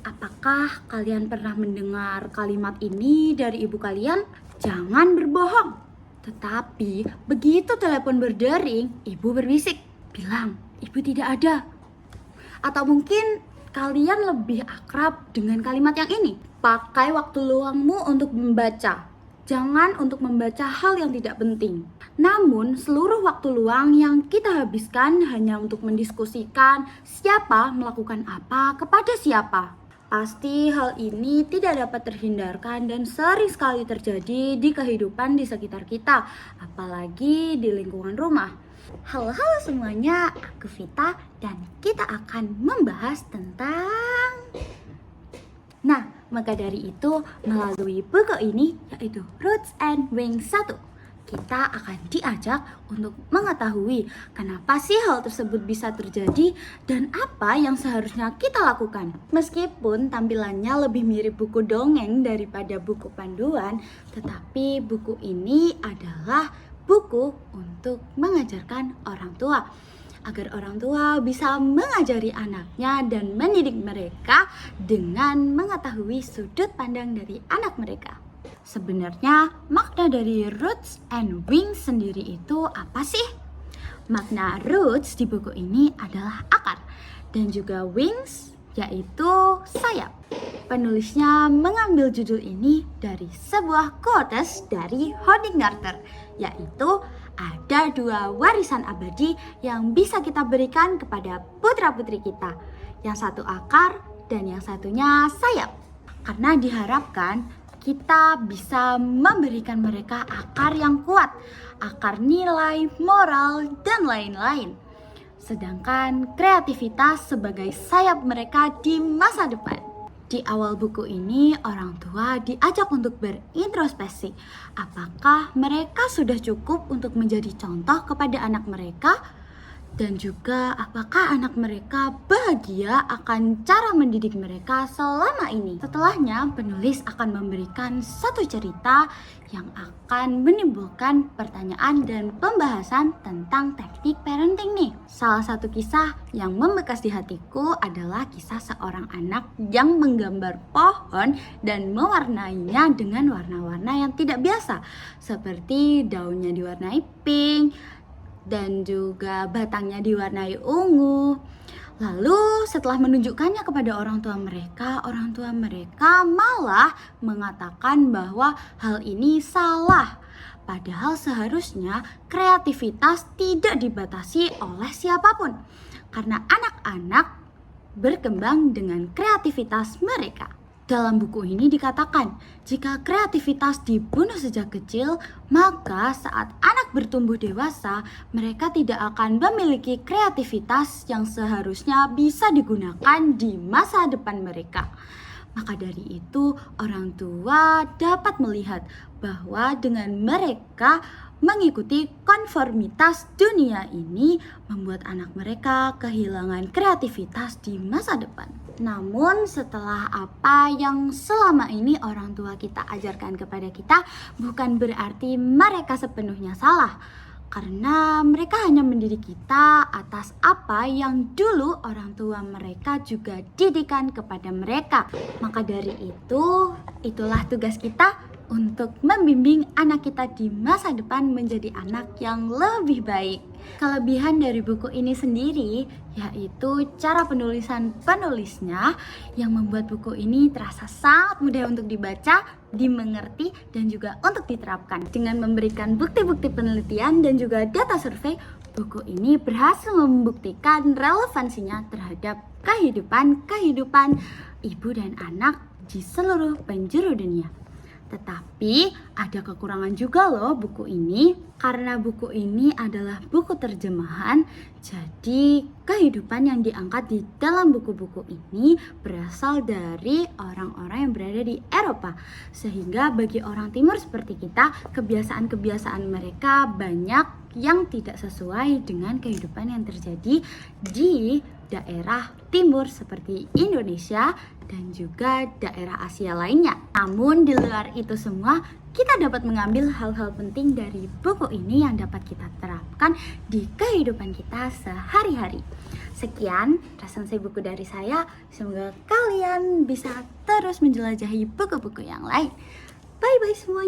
Apakah kalian pernah mendengar kalimat ini dari ibu kalian? Jangan berbohong. Tetapi begitu telepon berdering, ibu berbisik, bilang, ibu tidak ada. Atau mungkin kalian lebih akrab dengan kalimat yang ini. Pakai waktu luangmu untuk membaca. Jangan untuk membaca hal yang tidak penting. Namun, seluruh waktu luang yang kita habiskan hanya untuk mendiskusikan siapa melakukan apa kepada siapa. Pasti hal ini tidak dapat terhindarkan dan sering sekali terjadi di kehidupan di sekitar kita, apalagi di lingkungan rumah. Halo semuanya, aku Vita dan kita akan membahas tentang... maka dari itu melalui buku ini yaitu Roots and Wings 1, kita akan diajak untuk mengetahui kenapa sih hal tersebut bisa terjadi dan apa yang seharusnya kita lakukan. Meskipun tampilannya lebih mirip buku dongeng daripada buku panduan, tetapi buku ini adalah buku untuk mengajarkan orang tua, agar orang tua bisa mengajari anaknya dan mendidik mereka dengan mengetahui sudut pandang dari anak mereka. Sebenarnya makna dari Roots and Wings sendiri itu apa sih? Makna roots di buku ini adalah akar dan juga wings yaitu sayap. Penulisnya mengambil judul ini dari sebuah quotes dari Holding Carter, yaitu ada 2 warisan abadi yang bisa kita berikan kepada putra-putri kita. Yang satu akar dan yang satunya sayap. Karena diharapkan kita bisa memberikan mereka akar yang kuat, akar nilai, moral, dan lain-lain. Sedangkan kreativitas sebagai sayap mereka di masa depan. Di awal buku ini, orang tua diajak untuk berintrospeksi. Apakah mereka sudah cukup untuk menjadi contoh kepada anak mereka? Dan juga apakah anak mereka bahagia akan cara mendidik mereka selama ini? Setelahnya, penulis akan memberikan satu cerita yang akan menimbulkan pertanyaan dan pembahasan tentang teknik parenting nih. Salah satu kisah yang membekas di hatiku adalah kisah seorang anak yang menggambar pohon dan mewarnainya dengan warna-warna yang tidak biasa, seperti daunnya diwarnai pink dan juga batangnya diwarnai ungu. Lalu setelah menunjukkannya kepada orang tua mereka malah mengatakan bahwa hal ini salah. Padahal seharusnya kreativitas tidak dibatasi oleh siapapun, karena anak-anak berkembang dengan kreativitas mereka. Dalam buku ini dikatakan, jika kreativitas dibunuh sejak kecil, maka saat anak bertumbuh dewasa, mereka tidak akan memiliki kreativitas yang seharusnya bisa digunakan di masa depan mereka. Maka dari itu, orang tua dapat melihat bahwa dengan mereka mengikuti konformitas dunia ini membuat anak mereka kehilangan kreativitas di masa depan. Namun setelah apa yang selama ini orang tua kita ajarkan kepada kita, bukan berarti mereka sepenuhnya salah. Karena mereka hanya mendidik kita atas apa yang dulu orang tua mereka juga didikan kepada mereka. Maka dari itu, itulah tugas kita untuk membimbing anak kita di masa depan menjadi anak yang lebih baik. Kelebihan dari buku ini sendiri yaitu cara penulisan penulisnya yang membuat buku ini terasa sangat mudah untuk dibaca, dimengerti, dan juga untuk diterapkan. Dengan memberikan bukti-bukti penelitian dan juga data survei, buku ini berhasil membuktikan relevansinya terhadap kehidupan ibu dan anak di seluruh penjuru dunia. Tetapi ada kekurangan juga loh buku ini, karena buku ini adalah buku terjemahan. Jadi kehidupan yang diangkat di dalam buku-buku ini berasal dari orang-orang yang berada di Eropa. Sehingga bagi orang timur seperti kita, kebiasaan-kebiasaan mereka banyak yang tidak sesuai dengan kehidupan yang terjadi di daerah timur seperti Indonesia dan juga daerah Asia lainnya. Namun di luar itu semua, kita dapat mengambil hal-hal penting dari buku ini yang dapat kita terapkan di kehidupan kita sehari-hari. Sekian resensi buku dari saya. Semoga kalian bisa terus menjelajahi buku-buku yang lain. Bye-bye semuanya.